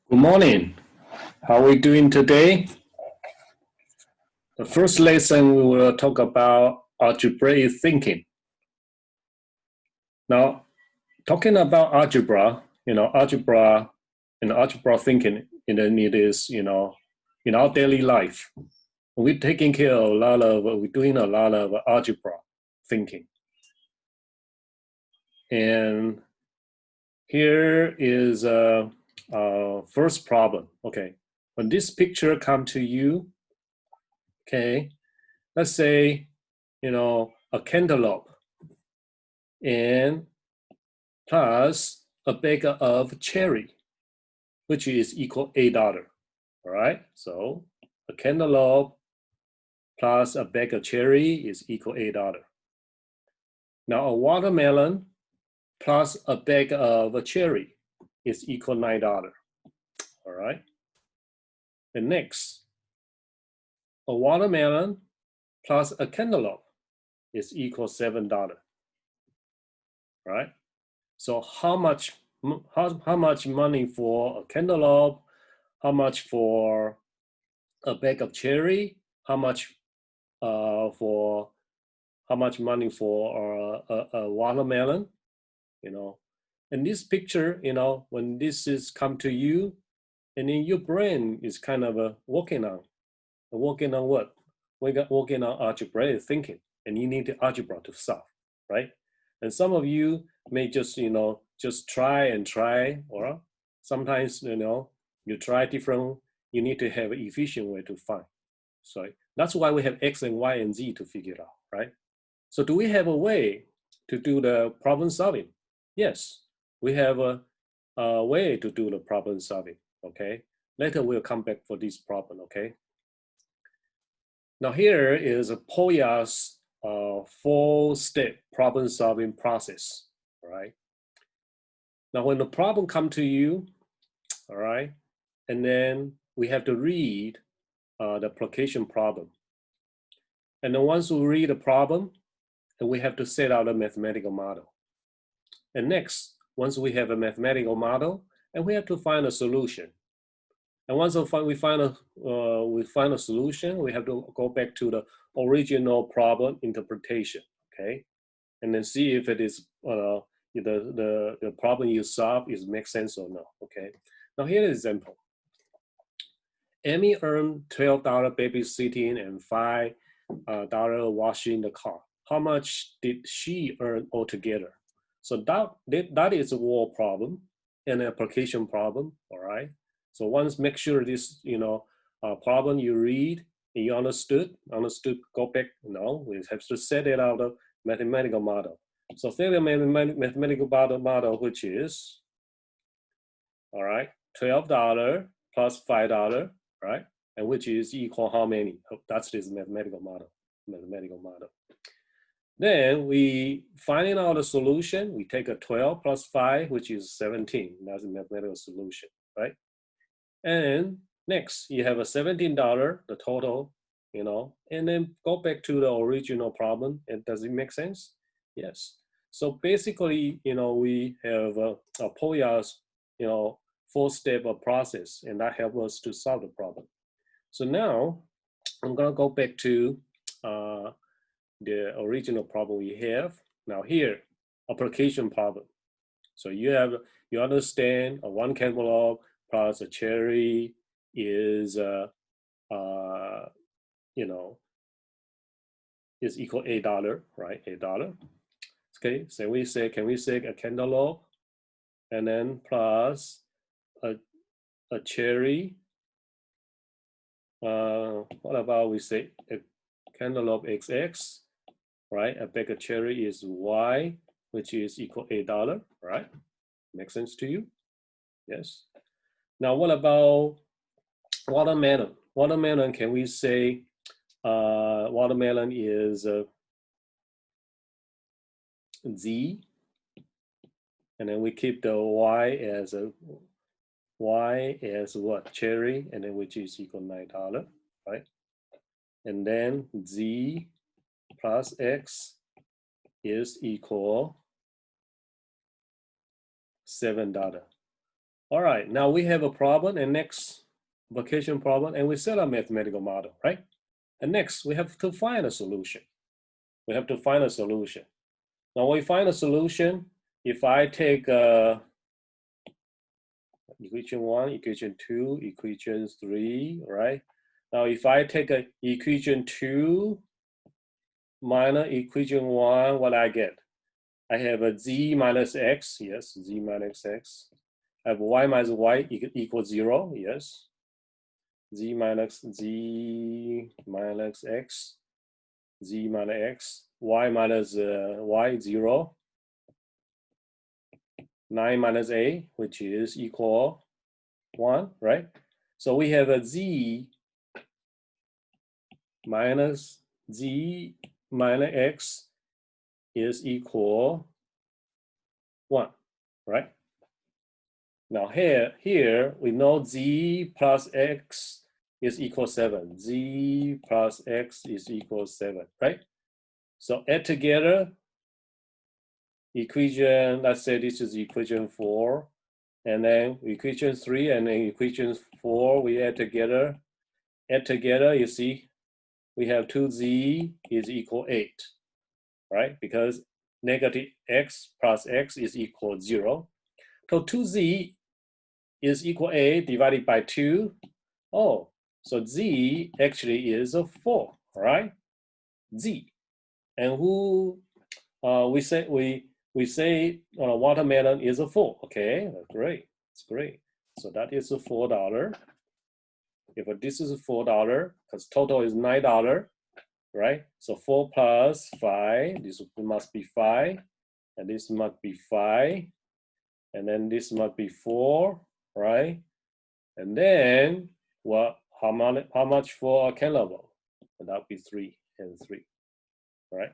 Good morning. How are we doing today? The first lesson we will talk about algebraic thinking. Now, talking about algebra, algebra and algebra thinking, it is, in our daily life, we're taking care of we're doing a lot of algebra thinking. And here is a first problem. Okay, when this picture come to you, okay, let's say, a cantaloupe and plus a bag of cherry, which is equal $8. All right, so a cantaloupe plus a bag of cherry is equal $8. Now a watermelon plus a bag of cherry is equal $9. All right, and next, a watermelon plus a cantaloupe is equal $7. Right? So how much money for a cantaloupe? How much for a bag of cherry? How much for how much money for a watermelon? In this picture, when this is come to you, and then your brain is kind of working on what? Working on algebraic thinking, and you need the algebra to solve, right? And some of you may just try and try, or sometimes you try different. You need to have an efficient way to find. So that's why we have X and Y and Z to figure it out, right? So do we have a way to do the problem solving? Yes, we have a way to do the problem solving. Okay, later we'll come back for this problem. Okay. Now here is a Polya's four-step problem-solving process. All right. Now when the problem come to you, all right, and then we have to read the application problem. And then once we read the problem, then we have to set out a mathematical model. And next, once we have a mathematical model, and we have to find a solution. And once we find a solution, we have to go back to the original problem interpretation, okay, and then see if it is the problem you solve is make sense or not. Okay. Now here's an example. Amy earned $12 babysitting and $5 washing the car. How much did she earn altogether? So that is a word problem, an application problem. All right. So once make sure this problem you read and you understood, go back. We have to set it out a mathematical model. So set a mathematical model which is all right, $12 plus $5, right, and which is equal how many? That's this mathematical model. Then we finding out a solution. We take a 12 plus 5, which is 17. That's a mathematical solution, right? And next, you have a $17, the total, and then go back to the original problem. And does it make sense? Yes. So basically, we have a Polya's, four-step process, and that helps us to solve the problem. So now, I'm gonna go back to the original problem we have. Now here, application problem. So you understand a one cantaloupe plus a cherry is is equal $8, right? $8. Okay, so can we say a cantaloupe and then plus a cherry? What about we say a cantaloupe XX, right? A bag of cherry is Y, which is equal $8, right? Makes sense to you? Yes. Now, what about watermelon? Watermelon, can we say watermelon is Z, and then we keep the Y as what? Cherry, and then which is equal $9, right? And then Z plus X is equal $7. All right, now we have a problem, and next vacation problem, and we set a mathematical model, right? And next, we have to find a solution. We have to find a solution. Now we find a solution. If I take equation 1, equation 2, equation 3, right? Now if I take a equation 2 minus equation 1, what I get? I have a z minus x, yes, z minus x. I have y minus y equals 0, yes. Z minus x, z minus x, y minus y 0, 9 minus a, which is equal 1, right? So we have a z minus x is equal 1, right? Now here we know z plus x is equal 7. Z plus x is equal 7, right? So add together equation, let's say this is equation 4, and then equation 3 and then equation 4, we add together. Add together, you see, we have 2z is equal 8, right? Because negative x plus x is equal 0. So 2z is equal 8 divided by 2. Oh, so z actually is a 4, right? Z. And who we say watermelon is a 4. Okay, that's great. It's great. So that is a $4. If this is $4, because total is $9, right? So 4 plus 5, this must be 5, and this must be 5, and then this must be 4, right? And then what? How much for a cantaloupe? And that would be 3 and 3, right?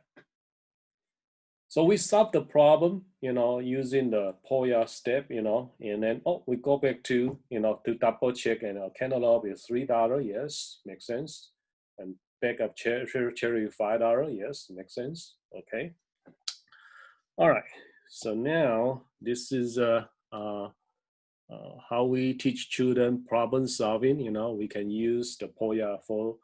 So we solve the problem, using the POYA step, and then we go back to, to double check, and cantaloupe is $3, yes, makes sense, and bag of cherry $5, yes, makes sense, okay. All right, so now this is how we teach children problem solving. We can use the POYA for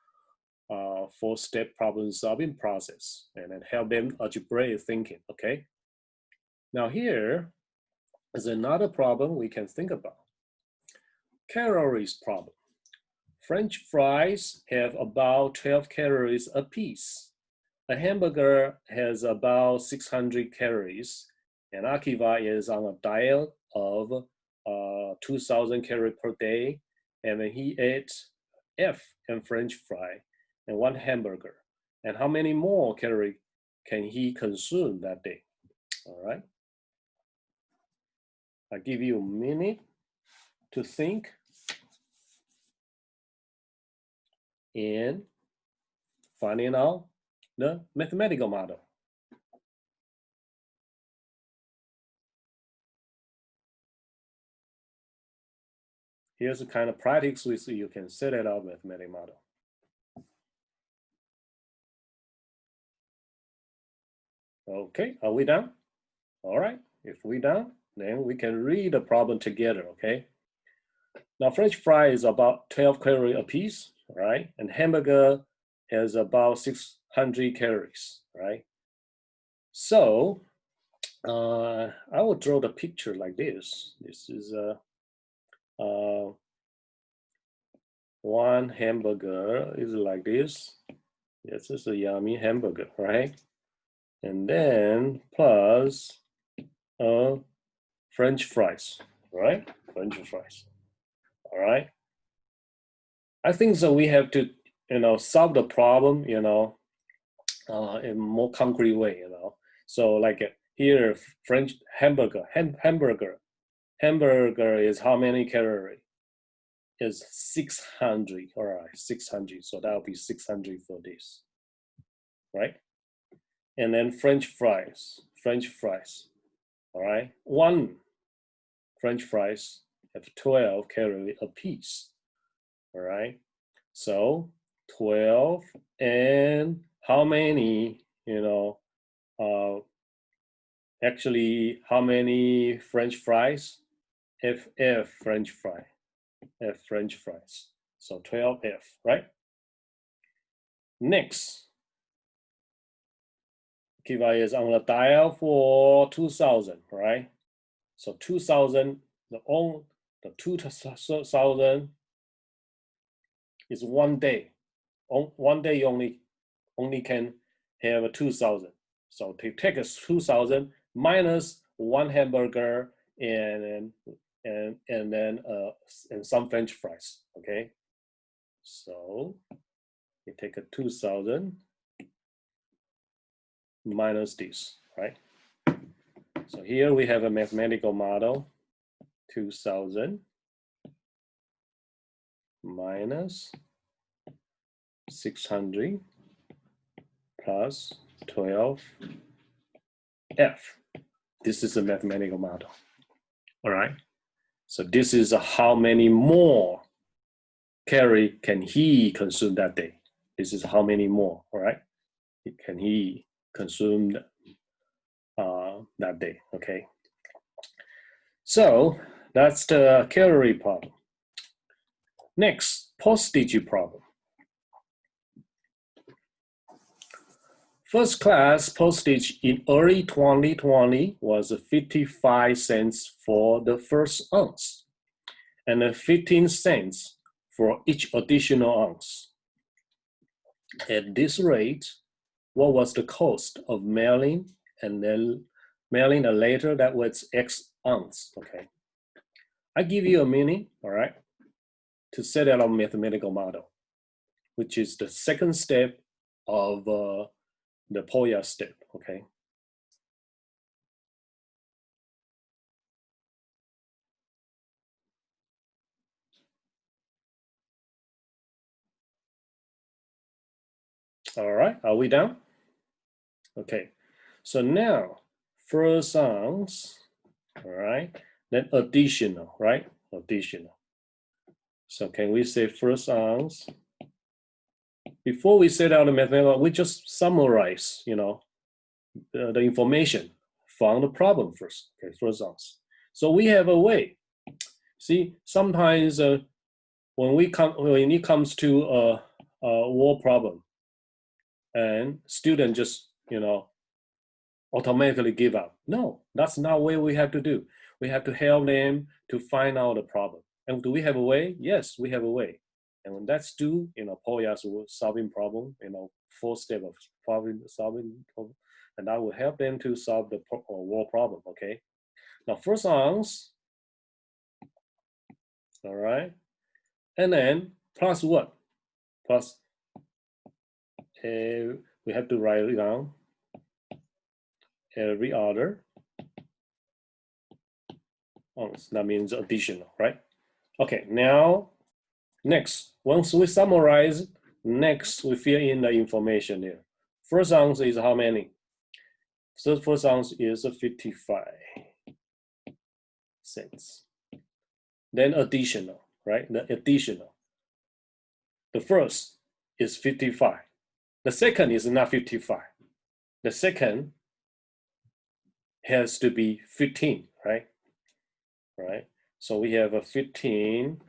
4-step problem solving process and then help them algebraic thinking, okay? Now here is another problem we can think about. Calories problem. French fries have about 12 calories a piece. A hamburger has about 600 calories, and Akiva is on a diet of 2,000 calories per day, and he ate F and French fry and 1 hamburger. And how many more calories can he consume that day? All right. I'll give you a minute to think and finding out the mathematical model. Here's the kind of practice so you can set it up mathematical model. Okay, are we done? All right, if we're done, then we can read the problem together, okay? Now, French fry is about 12 calories a piece, right? And hamburger has about 600 calories, right? So, I will draw the picture like this. This is one hamburger is like this. This is a yummy hamburger, right? And then plus French fries, right? French fries. All right. I think so. We have to, solve the problem, in a more concrete way, So like here, French hamburger, hamburger is how many calories? Is 600. All right, 600. So that'll be 600 for this, right? And then French fries. All right, 1 French fries have 12 calories a piece. All right, so 12 and how many, actually how many French fries? FF French fry, F French fries. So 12F, right? Next, Kiva is on the dial for 2000, right? So 2000, the 2000 is 1 day. On 1 day you only can have 2000. So to take a 2000 minus 1 hamburger and then and some French fries. Okay, so you take a 2000 minus this, right? So here we have a mathematical model, 2000 minus 600 plus 12F. This is a mathematical model. All right. So this is how many more calorie can he consume that day. This is how many more, all right? Can he consume that day, okay? So that's the calorie problem. Next, postage problem. First class postage in early 2020 was 55 cents for the first ounce and 15 cents for each additional ounce. At this rate, what was the cost of mailing and then mailing a letter that was X ounce? Okay, I give you a minute, all right, to set out a mathematical model, which is the second step of the POYA step, okay? All right, are we done? Okay, so now first ounce, all right, then additional, right? Additional. So can we say first ounce? Before we set out the mathematical, we just summarize, you know, the information from the problem first, okay, first ounce. So we have a way. See, sometimes when it comes to a war problem, and student just, you know, automatically give up. No, that's not what we have to do. We have to help them to find out the problem. And do we have a way? Yes, we have a way. And when that's due, you know, POYA's solving problem, you know, 4 steps of solving problem, and I will help them to solve the war problem, okay? Now, first ounce, all right? And then plus what? Plus, we have to write it down. Every other ounce, that means additional, right? Okay, now, next, once we summarize, next we fill in the information here. First ounce is how many? So first ounce is 55 cents. Then additional, right? The additional. The first is 55. The second is not 55. The second has to be 15, right? Right. So we have a 15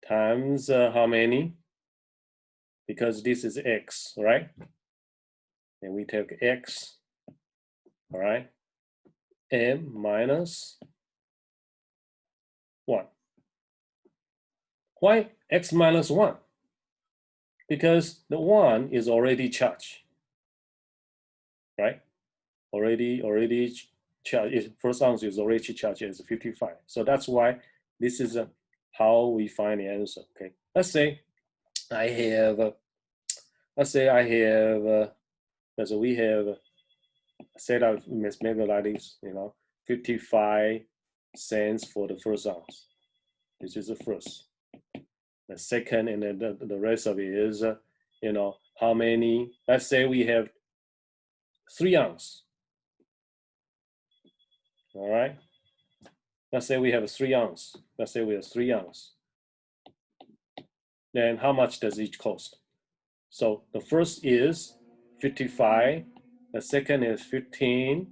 times how many? Because this is X, right? And we take X, all right? M minus 1. Why X minus 1? Because the 1 is already charged, right? Already charged. First ounce is already charged as 55. So that's why this is how we find the answer. Okay. Let's say I have. So we have set out maybe like this. You know, 55 cents for the first ounce. This is the first. The second, and then the rest of it is, you know, how many? Let's say we have 3 ounce. All right. Let's say we have 3 ounce. Let's say we have 3 ounce. Then how much does each cost? So the first is 55. The second is 15.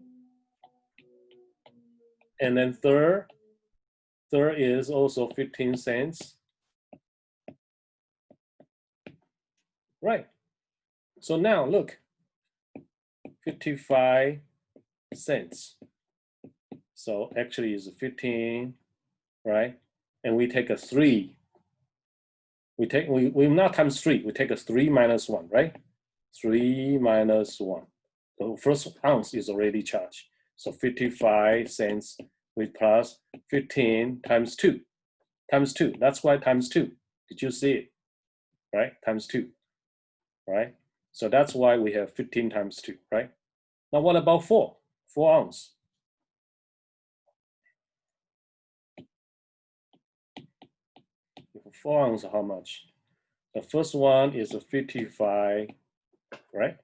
And then third, third is also 15 cents. Right. So now look, 55 cents. So actually it's 15, right? And we take a 3. We not times 3, we take a 3 minus 1, right? 3 minus 1. The first ounce is already charged. So 55 cents with plus 15 times 2. Times 2. That's why times 2. Did you see it? Right? Times 2. Right? So that's why we have 15 times 2, right? Now what about 4? 4 ounce. For 4 ounce, how much? The first one is a 55, right?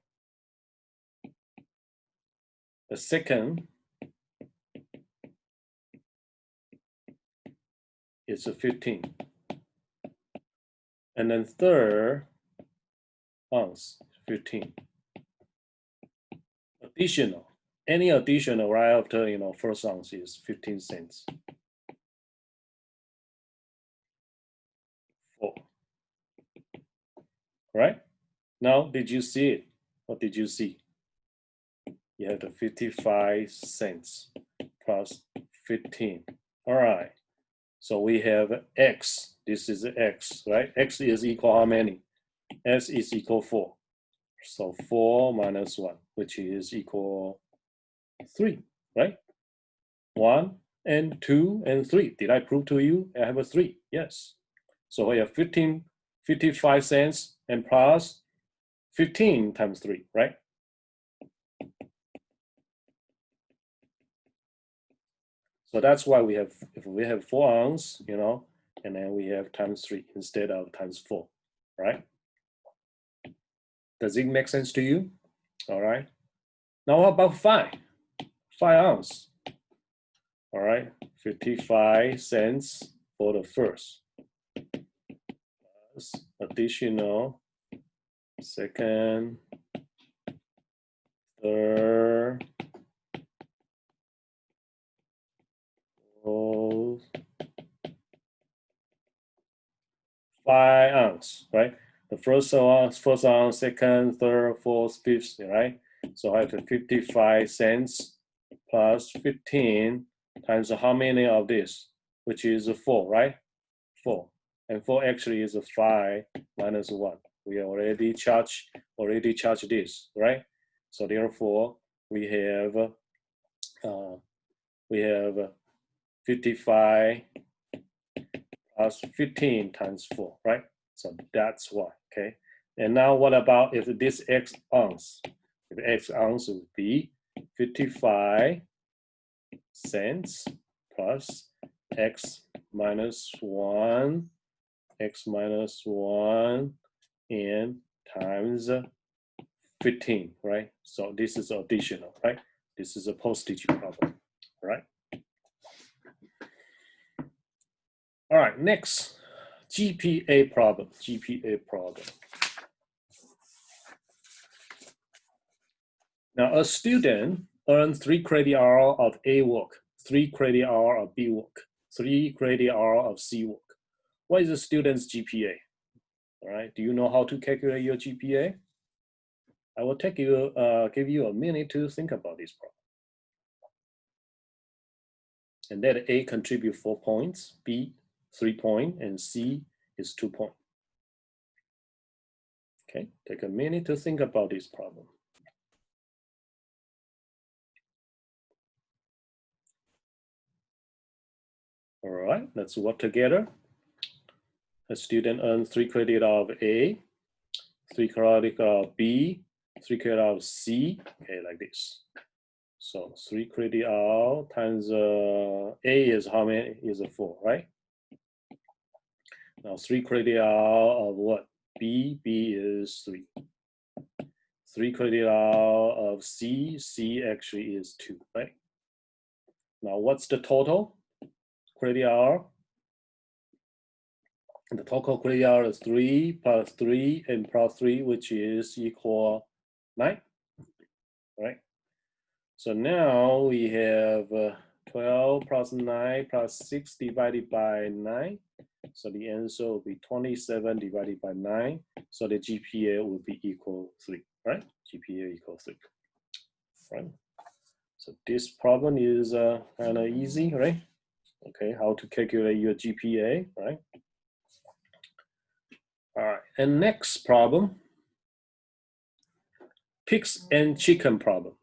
The second is a 15. And then third ounce, 15. Additional, any additional right after, first ounce is 15 cents. 4. Right? Now, did you see it? What did you see? You have the 55 cents plus 15. All right. So we have X. This is X, right? X is equal how many? S is equal 4. So 4 minus 1, which is equal 3, right? 1 and 2 and 3. Did I prove to you I have a 3? Yes. So we have 55 cents and plus 15 times 3, right? So that's why we have, if we have 4 ounce, and then we have times 3 instead of times 4, right? Does it make sense to you? All right. Now what about 5? 5 ounce. All right, 55 cents for the first. Plus additional second, third, fourth, 5 ounce, right? The first ounce, second, third, fourth, fifth, right? So I have 55 cents plus 15 times how many of this, which is 4, right? 4. And 4 actually is 5 minus 1. We already charged this, right? So therefore, we have 55 plus 15 times 4, right? So that's why, okay? And now what about if this X ounce? If X ounce would be 55 cents plus X minus 1, X minus 1, and times 15, right? So this is additional, right? This is a postage problem, right? All right, next, GPA problem, Now, a student earns 3 credit hour of A work, 3 credit hour of B work, 3 credit hour of C work. What is a student's GPA? All right, do you know how to calculate your GPA? I will give you a minute to think about this problem. And that A contribute 4 points, B 3 points, and C is 2 points. Okay, take a minute to think about this problem. All right, let's work together. A student earns 3 credit of A, 3 credit of B, 3 credit of C, okay, like this. So 3 credit hour times A is how many? Is a 4, right? Now 3 credit hour of what? B is 3. 3 credit hour of C actually is 2, right? Now what's the total credit hour? The total credit hour is 3 plus 3 and plus 3, which is equal 9, right? So now we have 12 plus 9 plus 6 divided by 9. So the answer will be 27 divided by 9. So the GPA will be equal 3, right? GPA equals 3, right? So this problem is kind of easy, right? Okay, how to calculate your GPA, right? All right, and next problem, pigs and chicken problem.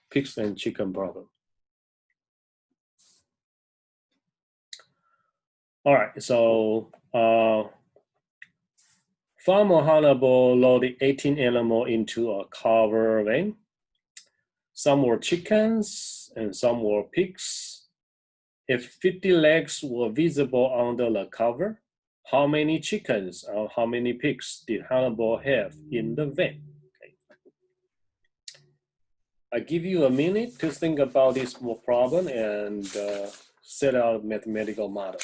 Pigs and chicken problem. All right, so Farmer Hannibal loaded 18 animals into a covered van. Some were chickens and some were pigs. If 50 legs were visible under the cover, how many chickens or how many pigs did Hannibal have in the van? Okay. I give you a minute to think about this problem and set out a mathematical model.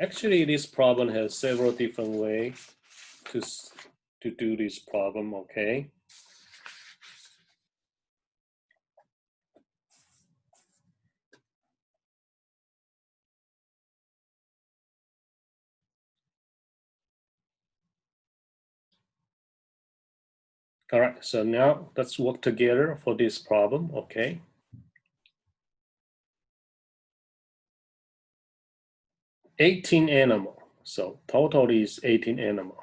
Actually, this problem has several different ways to do this problem, okay? All right, so now let's work together for this problem, okay? $18 animals, so total is 18 animals,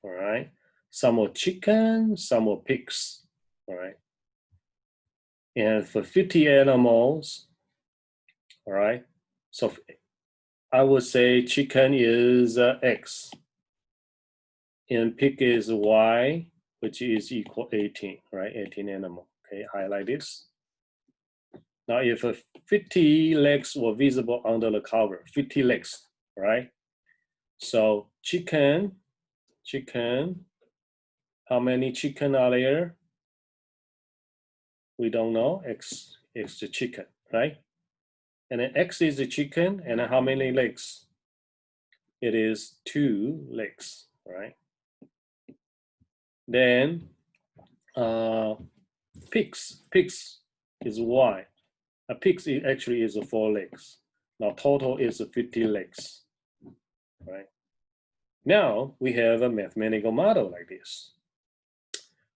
all right? Some are chicken, some are pigs, all right? And for 50 animals, all right? So I would say chicken is X, and pig is Y, which is equal 18, right? 18 animal, okay? Highlight this. Now, if 50 legs were visible under the cover, 50 legs, right? So chicken, how many chicken are there? We don't know. X is the chicken, right? And then X is the chicken, and then how many legs? It is 2 legs, right? Then pigs is Y. Pigs actually is 4 legs. Now total is 50 legs, right? Now we have a mathematical model like this.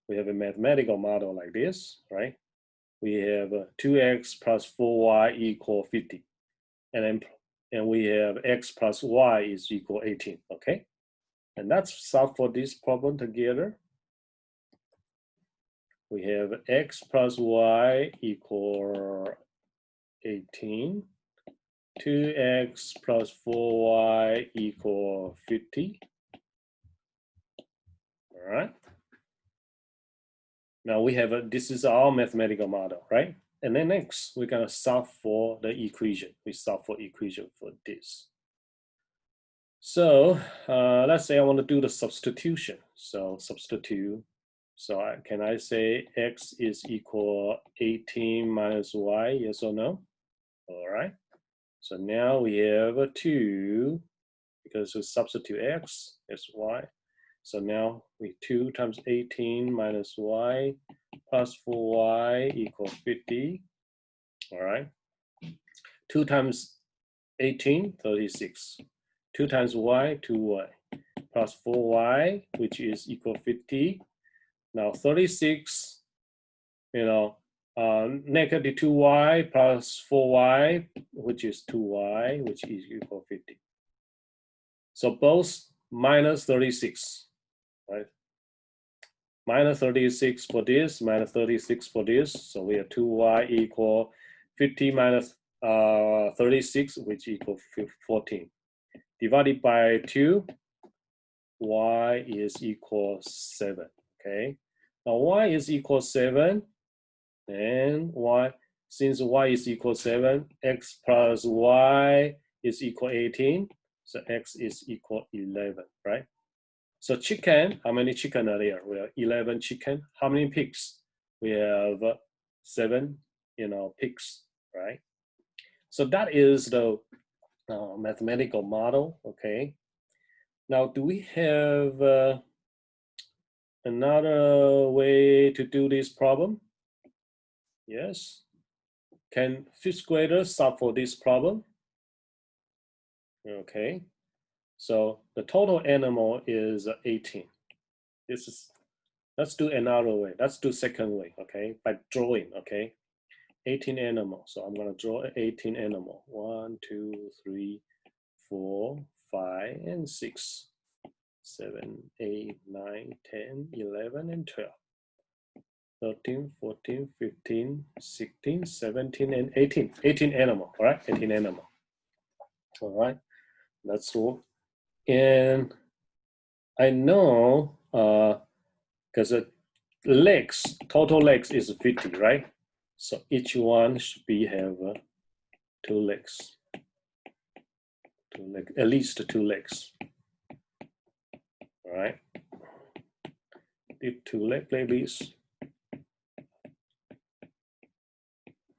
We have a mathematical model like this, right? We have 2x plus 4y equal 50. And we have x plus y is equal 18, okay? And let's solve for this problem together. We have x plus y equal 18. 2x plus 4y equal 50. All right. Now we have this is our mathematical model, right? And then next, we're gonna solve for the equation. We solve for equation for this. So let's say I want to do the substitution. So substitute. So can I say x is equal 18 minus y, yes or no? All right. So now we have a 2, because we substitute x is y. So now we 2 times 18 minus y plus 4y equals 50. All right. 2 times 18, 36. 2 times y, 2y. Plus 4y, which is equal 50. Now 36, negative 2y plus 4y, which is 2y, which is equal 50. So both minus 36, right? Minus 36 for this, minus 36 for this. So we have 2y equal 50 minus 36, which equal 14. Divided by 2, y is equal 7, okay? Now y is equal 7, and y, since y is equal 7, x plus y is equal 18, so x is equal 11, right? So chicken, how many chicken are there? We have 11 chicken. How many pigs? We have 7, pigs, right? So that is the mathematical model, okay? Now, do we have another way to do this problem? Yes. Can fifth graders solve for this problem? Okay. So the total animal is 18. This is, let's do another way. Let's do second way, okay? By drawing, okay? 18 animals. So I'm gonna draw 18 animal. 1, 2, 3, 4, 5, and 6, 7, 8, 9, 10, 11, and 12. 13, 14, 15, 16, 17, and 18. 18 animal, all right? 18 animal. All right, that's all. And I know, because legs, total legs is 50, right? So each one should be have 2 legs. 2 legs, at least 2 legs. All right. Did 2 leg babies.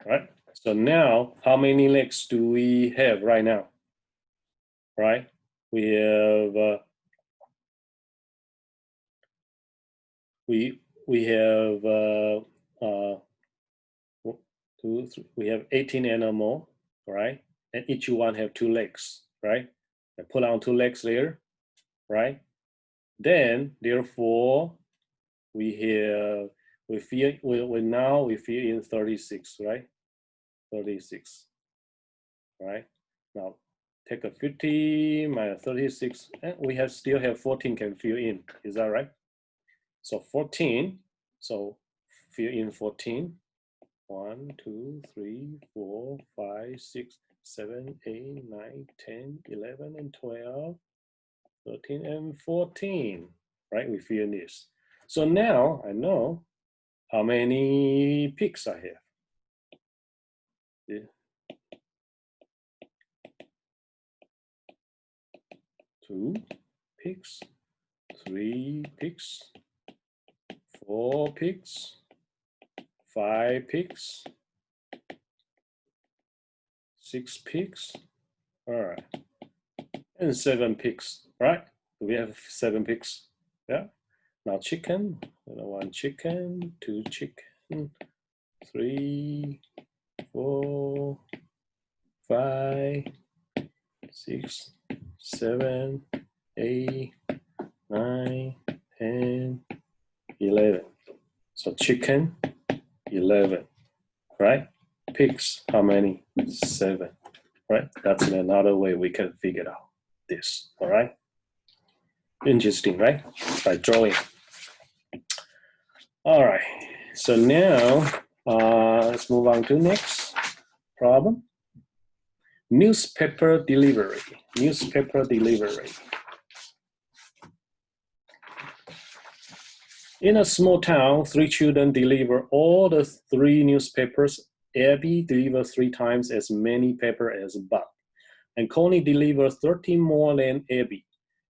All right. So now, how many legs do we have right now? Right. We have we have 2, 3, we have 18 animal, right? And each one have 2 legs, right? I put on 2 legs there, right? Then therefore we have we now we fill in 36, right? 36, right? Now take a 50 minus 36, and we have still have 14 can fill in. Is that right? So 14, so fill in 14. 1, 2, 3, 4, 5, 6, 7, 8, 9, 10, 11, and 12, 13, and 14. Right? We fill in this. So now I know how many pigs I have. Yeah. 2 pigs, 3 pigs, 4 pigs, 5 pigs, 6 pigs, all right, and 7 pigs, right? We have 7 pigs, yeah. Now chicken, 1 chicken, 2 chicken, 3, 4, 5, 6, 7, 8, 9, 10, 11. So chicken, 11, right? Pigs, how many? 7, right? That's another way we can figure out this, all right? Interesting, right? By drawing. All right, so now let's move on to next problem. Newspaper delivery. Newspaper delivery. In a small town, 3 children deliver all the 3 newspapers. Abby delivers 3 times as many paper as Bob, and Connie delivers 13 more than Abby.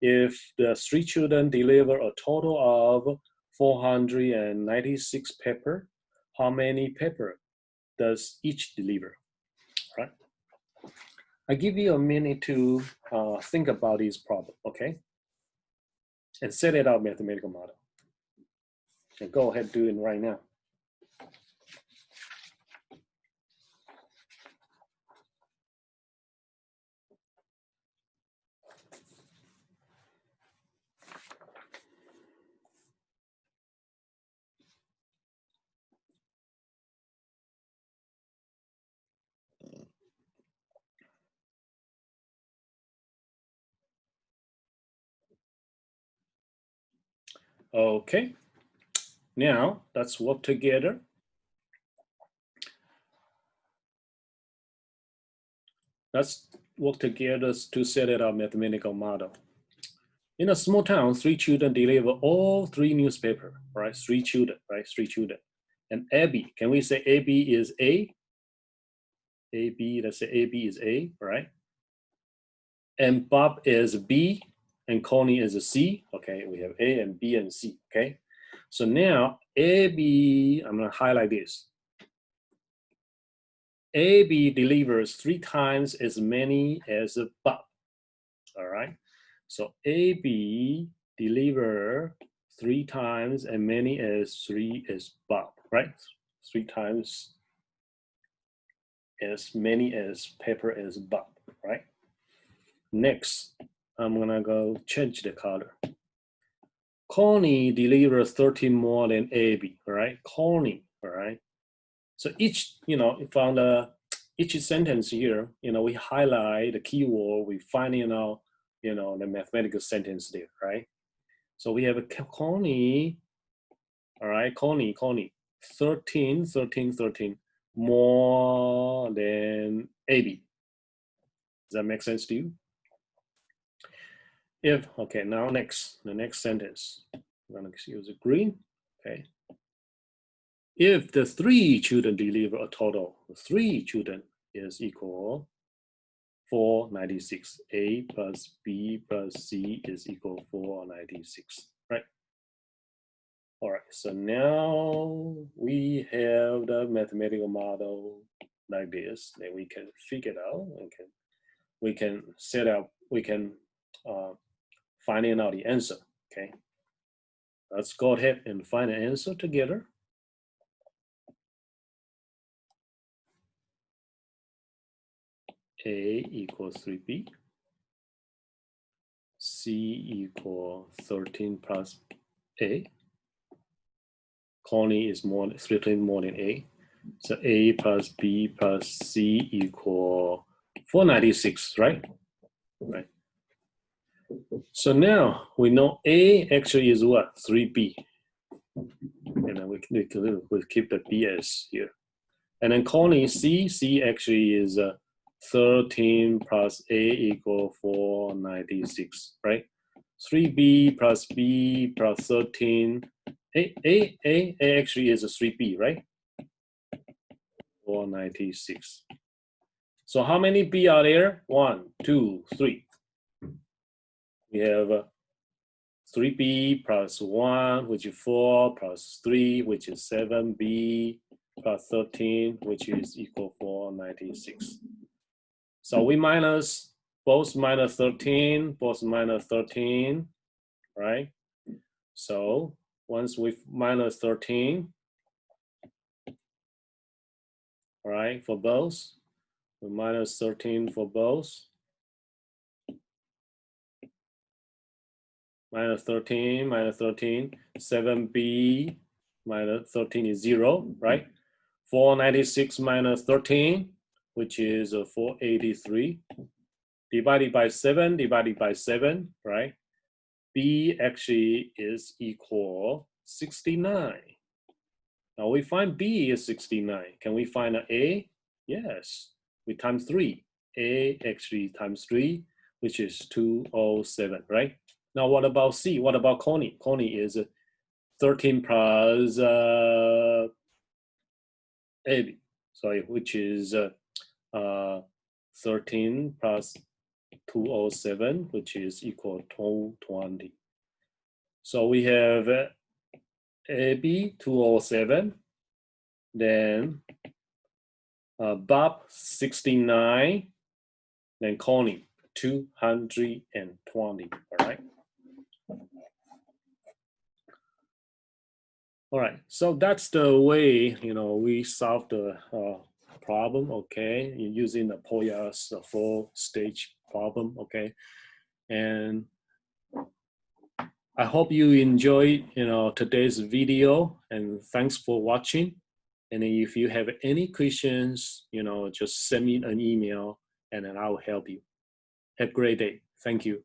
If the 3 children deliver a total of 496 paper, how many paper does each deliver? Right? I give you a minute to think about this problem, okay? And set it out mathematical model. And go ahead and do it right now. Okay, now let's work together. Let's work together to set it up mathematical model. In a small town, 3 children deliver all 3 newspapers, right? 3 children, right? 3 children. And Abby, can we say Abby is A? AB, let's say AB is A, right? And Bob is B, and Connie is a C. Okay, we have A and B and C, okay? So now AB, I'm gonna highlight this. AB delivers 3 times as many as Bob, all right? So AB deliver 3 times as many as 3 as Bob, right? 3 times as many as Pepper as Bob, right? Next, I'm gonna go change the color. Connie delivers 13 more than AB, right? Connie, all right? So each, from each sentence here, we highlight the keyword, we finding out, the mathematical sentence there, right? So we have a Connie, all right, Connie, 13 more than AB. Does that make sense to you? If, okay, now the next sentence. I'm gonna use a green, okay. If the 3 children deliver a total of 3 children is equal 496. A plus B plus C is equal 496, right? All right, so now we have the mathematical model like this, then we can figure it out, we can set up, we can find out the answer, okay? Let's go ahead and find the answer together. A equals 3B. C equals 13 plus A. Connie is 13 more than A. So A plus B plus C equal 496, right? Right. So now we know A actually is what? 3B. And then we'll keep the BS here. And then Connie C actually is 13 plus A equal 496, right? 3B plus B plus 13. A actually is a 3B, right? 496. So how many B are there? 1, 2, 3. We have 3B plus 1, which is 4, plus 3, which is 7B, plus 13, which is equal 496. So we minus both minus 13, both minus 13, right? So once we minus 13, all right, for both, we minus 13 for both. Minus 13, 7B minus 13 is 0, right? 496 minus 13, which is 483, divided by 7, right? B actually is equal 69. Now we find B is 69. Can we find an A? Yes, we times 3. A actually times 3, which is 207, right? Now what about C? What about Connie? Connie is 13 plus A, sorry, which is 13 plus 207, which is equal to 220. So we have AB 207, then Bob 69, then Connie 220. All right. All right. So that's the way we solve the problem. Okay, using the Poyar's 4-stage problem. Okay, and I hope you enjoyed today's video, and thanks for watching. And if you have any questions, just send me an email and then I'll help you. Have a great day. Thank you.